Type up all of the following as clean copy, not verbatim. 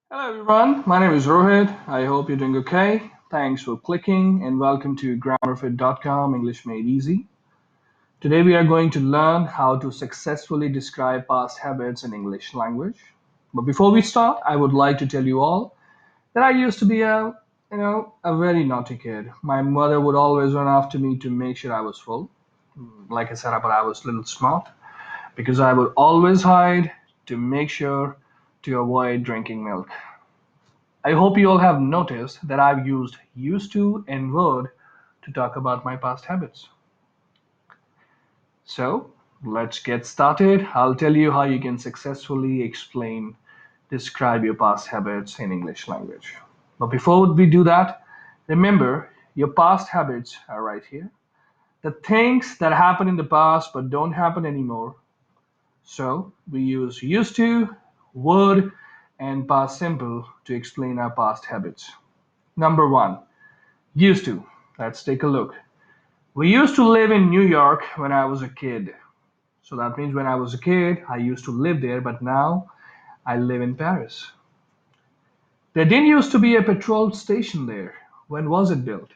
Hello everyone, my name is Rohit. I hope you're doing okay. Thanks for clicking and welcome to grammarfit.com English Made Easy. Today we are going to learn how to successfully describe past habits in English language. But before we start, I would like to tell you all that I used to be a very naughty kid. My mother would always run after me to make sure I was full. Like I said, but I was a little smart because I would always hide to make sure to avoid drinking milk. I hope you all have noticed that I've used used to and would to talk about my past habits. So, let's get started. I'll tell you how you can successfully describe your past habits in English language. But before we do that, remember your past habits are right here. The things that happened in the past but don't happen anymore. So, we use used to, would, and past simple to explain our past habits. Number one, used to. Let's take a look. We used to live in New York when I was a kid. So that means when I was a kid, I used to live there, but now I live in Paris. There didn't used to be a petrol station there. When was it built?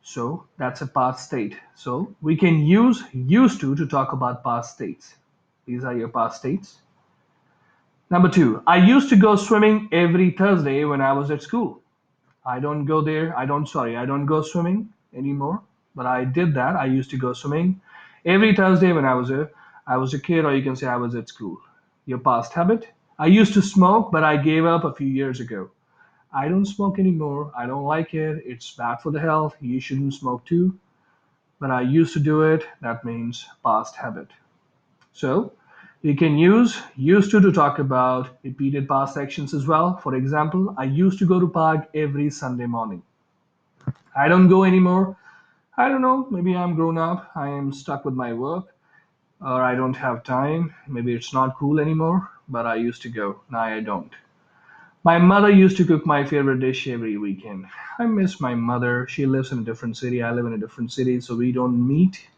So that's a past state. So we can use used to talk about past states. These are your past states. Number two, I used to go swimming every Thursday when I was at school. I don't go there. I don't go swimming anymore. But I did that. I used to go swimming every Thursday when I was a kid, or you can say I was at school. Your past habit. I used to smoke, but I gave up a few years ago. I don't smoke anymore. I don't like it. It's bad for the health. You shouldn't smoke too. But I used to do it. That means past habit. So you can use used to talk about repeated past actions as well. For example, I used to go to park every Sunday morning. I don't go anymore. I don't know. Maybe I'm grown up. I am stuck with my work, or I don't have time. Maybe it's not cool anymore, but I used to go. Now I don't. My mother used to cook my favorite dish every weekend. I miss my mother. She lives in a different city. I live in a different city, so we don't meet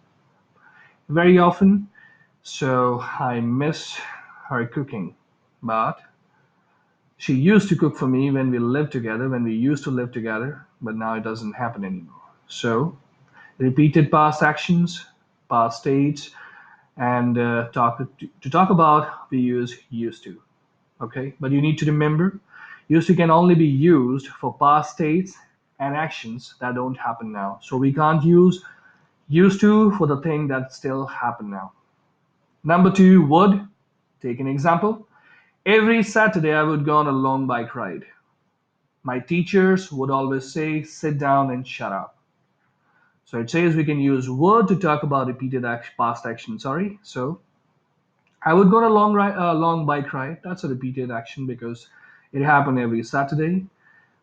very often. So I miss her cooking. But she used to cook for me when we lived together, when we used to live together, but now it doesn't happen anymore. So repeated past actions, past states, and to talk about we use used to. Okay, but you need to remember, used to can only be used for past states and actions that don't happen now. So we can't use used to for the thing that still happen now. Number two, would. Take an example. Every Saturday I would go on a long bike ride. My teachers would always say, sit down and shut up. So it says we can use would to talk about past action. Sorry. So I would go on a long bike ride. That's a repeated action because it happened every Saturday.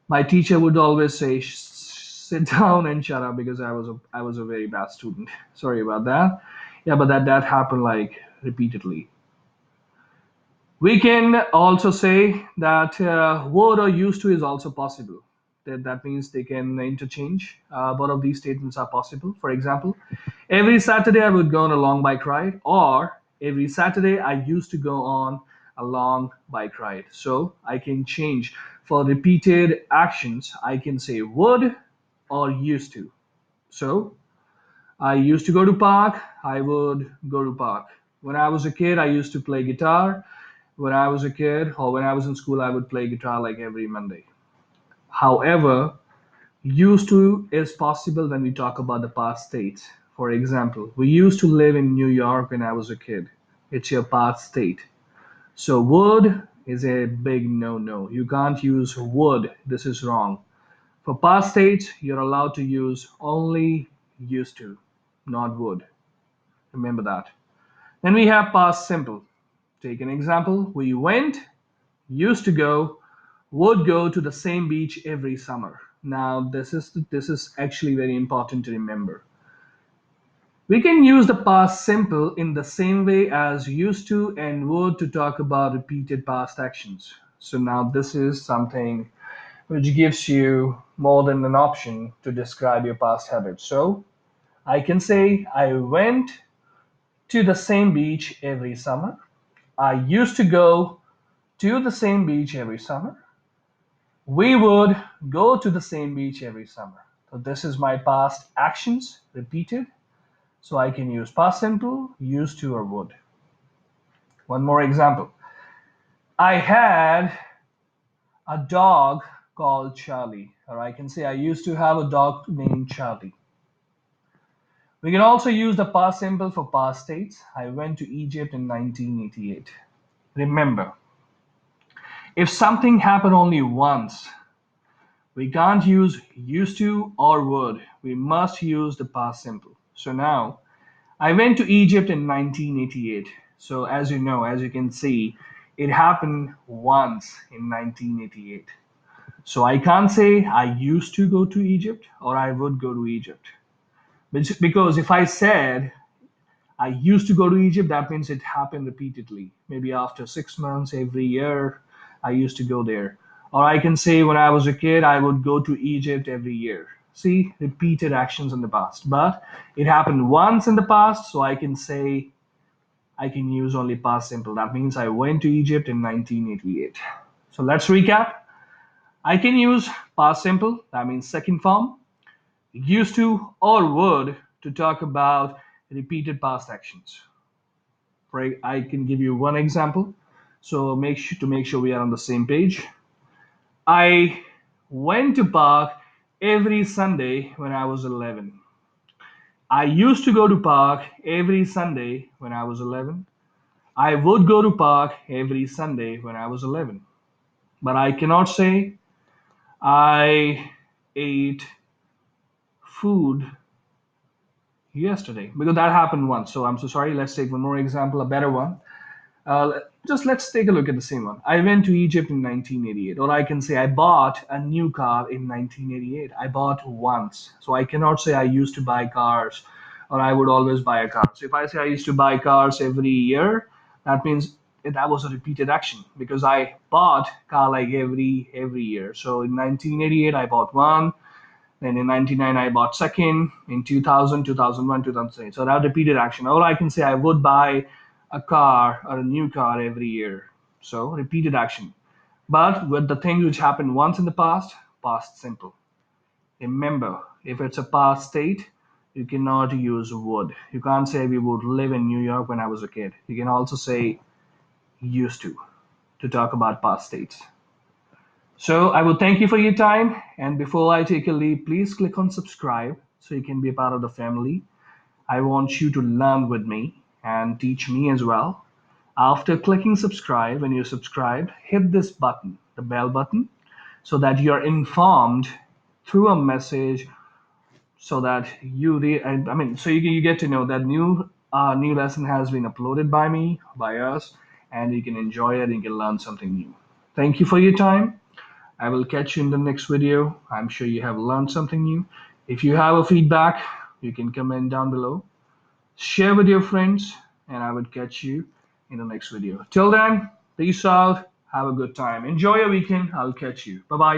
My teacher would always say, "Sit down and shut up," because I was a very bad student. Sorry about that. Yeah, but that happened like repeatedly. We can also say that would or used to is also possible. That means they can interchange. Both of these statements are possible. For example, every Saturday I would go on a long bike ride, or every Saturday I used to go on a long bike ride. So I can change for repeated actions. I can say would or used to. So I used to go to park. I would go to park. When I was a kid, I used to play guitar. When I was a kid or when I was in school, I would play guitar like every Monday. However, used to is possible when we talk about the past state. For example, we used to live in New York when I was a kid. It's your past state. So would is a big no no. You can't use would. This is wrong. For past states, you're allowed to use only used to, not would. Remember that. Then we have past simple. Take an example. We went, used to go, would go to the same beach every summer. Now, this is actually very important to remember. We can use the past simple in the same way as used to and would to talk about repeated past actions. So now this is something which gives you more than an option to describe your past habits. So I can say I went to the same beach every summer. I used to go to the same beach every summer. We would go to the same beach every summer. So this is my past actions repeated. So I can use past simple, used to, or would. One more example. I had a dog called Charlie. Or I can say I used to have a dog named Charlie. We can also use the past simple for past states. I went to Egypt in 1988. Remember, if something happened only once, we can't use used to or would. We must use the past simple. So now, I went to Egypt in 1988. So as you know, as you can see, it happened once in 1988. So I can't say I used to go to Egypt or I would go to Egypt. Because if I said I used to go to Egypt, that means it happened repeatedly. Maybe after 6 months, every year, I used to go there. Or I can say when I was a kid, I would go to Egypt every year. See, repeated actions in the past. But it happened once in the past, so I can say I can use only past simple. That means I went to Egypt in 1988. So let's recap. I can use past simple, that means second form, used to or would to talk about repeated past actions. I can give you one example. So make sure we are on the same page. I went to park every Sunday when I was 11. I used to go to park every Sunday when I was 11. I would go to park every Sunday when I was 11. But I cannot say I ate food yesterday because that happened once. So I'm so sorry. Let's take one more example, a better one. Just let's take a look at the same one. I went to Egypt in 1988, or I can say I bought a new car in 1988. I bought once, so I cannot say I used to buy cars, or I would always buy a car. So if I say I used to buy cars every year, that means that was a repeated action because I bought car like every year. So in 1988, I bought one. Then in 99, I bought second. In 2000, 2001, 2008. So that repeated action. Or I can say I would buy a car or a new car every year. So repeated action. But with the things which happened once in the past, past simple. Remember, if it's a past state, you cannot use would. You can't say we would live in New York when I was a kid. You can also say used to talk about past states. So I will thank you for your time. And before I take a leave, please click on subscribe so you can be a part of the family. I want you to learn with me and teach me as well. After clicking subscribe, when you're subscribed, hit this button, the bell button, so that you're informed through a message so that so you get to know that new lesson has been uploaded by me, by us, and you can enjoy it and you can learn something new. Thank you for your time. I will catch you in the next video. I'm sure you have learned something new. If you have a feedback, you can comment down below. Share with your friends, and I will catch you in the next video. Till then, peace out. Have a good time. Enjoy your weekend. I'll catch you. Bye bye.